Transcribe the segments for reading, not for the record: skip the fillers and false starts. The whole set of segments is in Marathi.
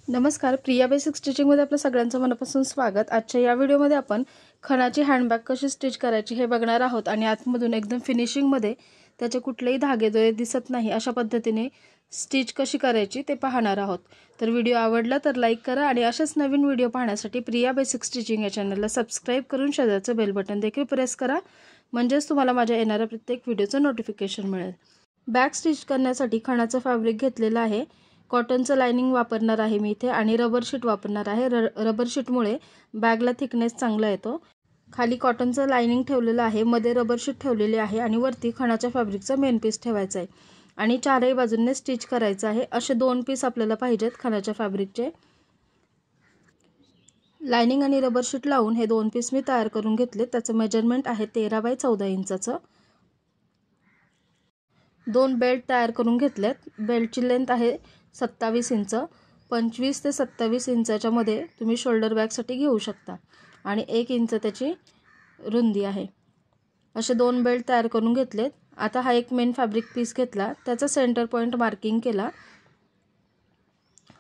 नमस्कार, प्रिया बेसिक स्टिचिंगमध्ये आपलं सगळ्यांचं मनापासून स्वागत। आजच्या या व्हिडिओमध्ये आपण खणाची हँडबॅग कशी स्टिच करायची हे बघणार आहोत आणि आतमधून एकदम फिनिशिंगमध्ये त्याचे कुठलेही धागेदोरे दिसत नाही अशा पद्धतीने स्टिच कशी करायची ते पाहणार आहोत। तर व्हिडिओ आवडला तर लाईक करा आणि अशाच नवीन व्हिडिओ पाहण्यासाठी प्रिया बेसिक स्टिचिंग या चॅनलला सबस्क्राइब करून शेजारचं बेल बटन देखील प्रेस करा, म्हणजेच तुम्हाला माझ्या येणाऱ्या प्रत्येक व्हिडिओचं नोटिफिकेशन मिळेल। बॅग स्टिच करण्यासाठी खणाचं फॅब्रिक घेतलेलं आहे। कॉटनचं लाइनिंग वापरणार आहे मी इथे आणि रबर शीट वापरणार आहे। रबर शीटमुळे बॅगला थिकनेस चांगला येतो। खाली कॉटनचं लाइनिंग ठेवलेलं आहे, मध्ये रबर शीट ठेवलेली आहे आणि वरती खणाच्या फॅब्रिकचा मेन पीस ठेवायचा आहे आणि चारही बाजूंनी स्टिच करायचं आहे। असे दोन पीस आपल्याला पाहिजेत खणाच्या फॅब्रिकचे। लाइनिंग आणि रबर शीट लावून हे दोन पीस मी तयार करून घेतले। त्याचं मेजरमेंट आहे 13 बाय 14 इंचाचं। दोन बेल्ट तयार करून घेतलेत। बेल्टची लेंथ आहे 27 इंच। 25 ते 27 इंचाच्या मध्ये तुम्ही शोल्डर बॅगसाठी घेऊ शकता आणि 1 इंच त्याची रुंदी आहे। असे दोन बेल्ट तयार करून घेतलेत। आता हा एक मेन फॅब्रिक पीस घेतला, त्याचा सेंटर पॉइंट मार्किंग केला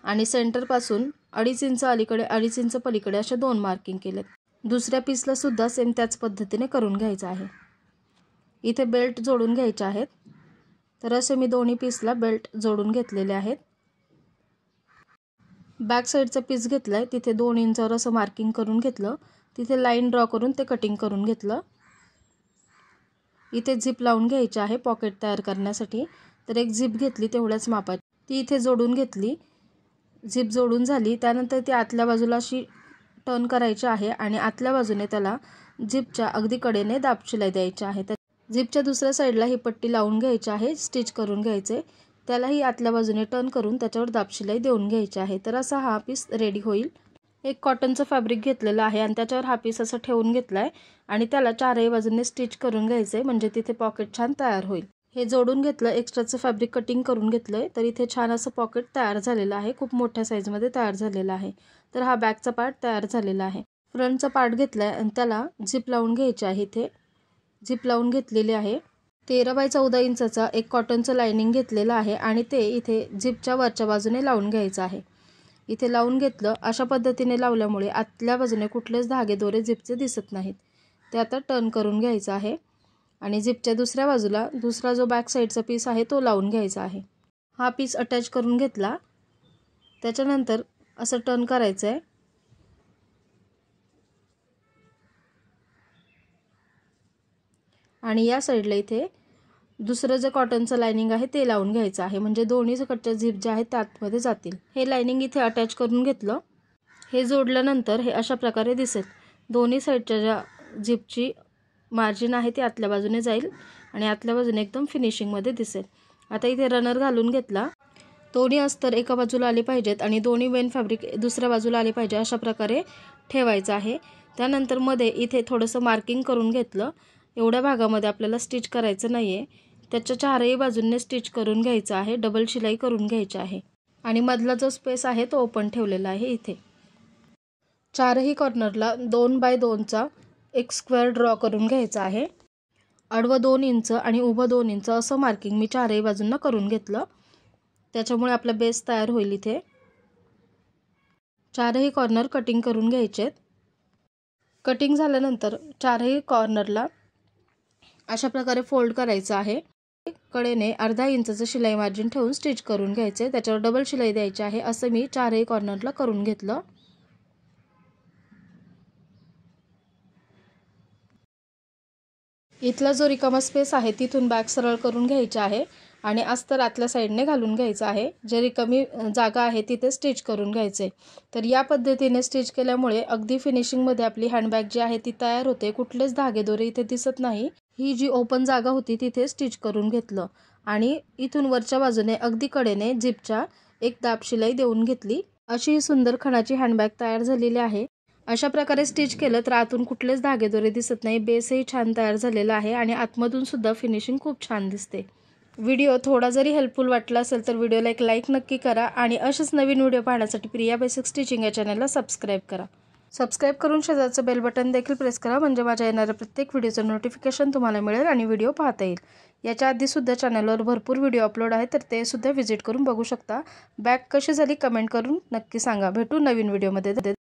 आणि सेंटर पासून 2.5 इंच अलीकडे 2.5 इंच पलीकडे असे दोन मार्किंग केलेत। दुसऱ्या पीसला सुद्धा सेम त्याच पद्धतीने करून घ्यायचं आहे। इथे बेल्ट जोडून घ्यायचे आहेत, तर असे मी दोन्ही पीसला बेल्ट जोडून घेतलेले आहेत। बॅक साइडचा पीस घेतलाय, तिथे 2 इंचावर असं मार्किंग करून घेतलं, तिथे लाईन ड्रॉ करून ते कटिंग करून घेतलं। इथे झिप लावून घ्यायची आहे पॉकेट तयार करण्यासाठी, तर एक झिप घेतली तेवढ्याच मापाची, ती इथे जोडून घेतली। झिप जोडून झाली त्यानंतर ती आतल्या बाजूला अशी टर्न करायची आहे आणि आतल्या बाजूने त्याला झिपच्या अगदी कडेने दाब शिलाई द्यायची आहे। झिपच्या दुसऱ्या साइडला ही पट्टी लावून घ्यायची आहे, स्टिच करून घ्यायचे। त्यालाही आतल्या बाजूने टर्न करून त्याच्यावर दाब शिलाई देऊन घ्यायची आहे। तर असा हा पीस रेडी होईल। एक कॉटनचं फॅब्रिक घेतलेलं आहे आणि त्याच्यावर हा पीस असं ठेवून घेतलाय आणि त्याला चारही बाजूने स्टिच करून घ्यायचे, म्हणजे तिथे पॉकेट छान तयार होईल। हे जोडून घेतलं, एक्स्ट्राचं फॅब्रिक कटिंग करून घेतलंय, तर इथे छान असं पॉकेट तयार झालेलं आहे। खूप मोठ्या साईजमध्ये तयार झालेला आहे। तर हा बॅकचा पार्ट तयार झालेला आहे। फ्रंटचा पार्ट घेतलाय आणि त्याला झिप लावून घ्यायची आहे। इथे झिप लावून घेतलेली आहे। 13 बाय 14 इंचाचा एक कॉटनचं लाइनिंग घेतलेलं आहे आणि ते इथे झिपच्या वरच्या बाजूने लावून घ्यायचं आहे। इथे लावून घेतलं, अशा पद्धतीने लावल्यामुळे आतल्या बाजूने कुठलेच धागे दोरे झिपचे दिसत नाहीत। ते आता टर्न करून घ्यायचं आहे आणि झिपच्या दुसऱ्या बाजूला दुसरा जो बॅक साइडचा पीस आहे तो लावून घ्यायचा आहे। हा पीस अटॅच करून घेतला, त्याच्यानंतर असं टर्न करायचं आहे आणि या साइडला इथे दुसरं जे कॉटनचं लाइनिंग आहे ते लावून घ्यायचं आहे, म्हणजे दोन्ही कटच्या झिप ज्या आहेत त्यातमध्ये जातील। हे लाइनिंग इथे अटॅच करून घेतलं। हे जोडल्यानंतर हे अशा प्रकारे दिसेल। दोन्ही साइडच्या ज्या झिपची मार्जिन आहे ती आतल्या बाजूने जाईल आणि आतल्या बाजूने एकदम फिनिशिंगमध्ये दिसेल। आता इथे रनर घालून घेतला। दोन्ही अस्तर एका बाजूला आले पाहिजेत आणि दोन्ही मेन फॅब्रिक दुसऱ्या बाजूला आले पाहिजे अशा प्रकारे ठेवायचं आहे। त्यानंतर मध्ये इथे थोडंसं मार्किंग करून घेतलं। एवढ्या भागामध्ये आपल्याला स्टिच करायचं नाहीये, त्याच्या चारही बाजूंनी स्टिच करून घ्यायचं आहे। डबल शिलाई करून घ्यायची आहे आणि मधला जो स्पेस आहे तो ओपन ठेवलेला आहे। इथे चारही कॉर्नरला 2 बाय 2 चा एक स्क्वेअर ड्रॉ करून घ्यायचा आहे। आडवं 2 इंच आणि उभं 2 इंच असं मार्किंग मी चारही बाजूंना करून घेतलं, त्याच्यामुळे आपला बेस तयार होईल। इथे चारही कॉर्नर कटिंग करून घ्यायचेत। कटिंग झाल्यानंतर चारही कॉर्नरला अशा प्रकारे फोल्ड करायचं आहे। कडेने अर्धा इंचाचं शिलाई मार्जिन ठेवून स्टिच करून घ्यायचे, त्याच्यावर डबल शिलाई द्यायची आहे। असं मी चारही कॉर्नरला करून घेतलं। इथला जो रिकामा स्पेस आहे तिथून बॅक सरळ करून घ्यायची आहे आणि अस्तर आतल्या साइडने घालून घ्यायचं आहे। जे रिकामी जागा आहे तिथे स्टिच करून घ्यायचे। तर या पद्धतीने स्टिच केल्यामुळे अगदी फिनिशिंगमध्ये आपली हँडबॅग जी आहे ती तयार होते। कुठलेच धागेदोरे इथे दिसत नाही। ही जी ओपन जागा होती तिथे स्टिच करून घेतलं आणि इथून वरच्या बाजूने अगदी कडेने झिपच्या एक दाब शिलाई देऊन घेतली। अशी ही सुंदर खणाची हँडबॅग तयार झालेली आहे। अशा प्रकारे स्टिच केलं तर आतून कुठलेच धागेदोरे दिसत नाही। बेसही छान तयार झालेला आहे आणि आतमधून सुद्धा फिनिशिंग खूप छान दिसते। व्हिडिओ थोडा जरी हेल्पफुल वाटला असेल तर व्हिडिओला एक लाईक नक्की करा आणि असेच नवीन व्हिडिओ पाहण्यासाठी प्रिया बेसिक स्टिचिंग या चॅनलला सबस्क्राइब करा। सबस्क्राइब करून शेजारचं बेल बटन देखील प्रेस करा, म्हणजे माझ्या येणाऱ्या प्रत्येक व्हिडिओचं नोटिफिकेशन तुम्हाला मिळेल आणि व्हिडिओ पाहता येईल। याच्या आधीसुद्धा चॅनलवर भरपूर व्हिडिओ अपलोड आहेत, तर ते सुद्धा व्हिजिट करून बघू शकता। बॅग कशी झाली कमेंट करून नक्की सांगा। भेटू नवीन व्हिडिओमध्ये।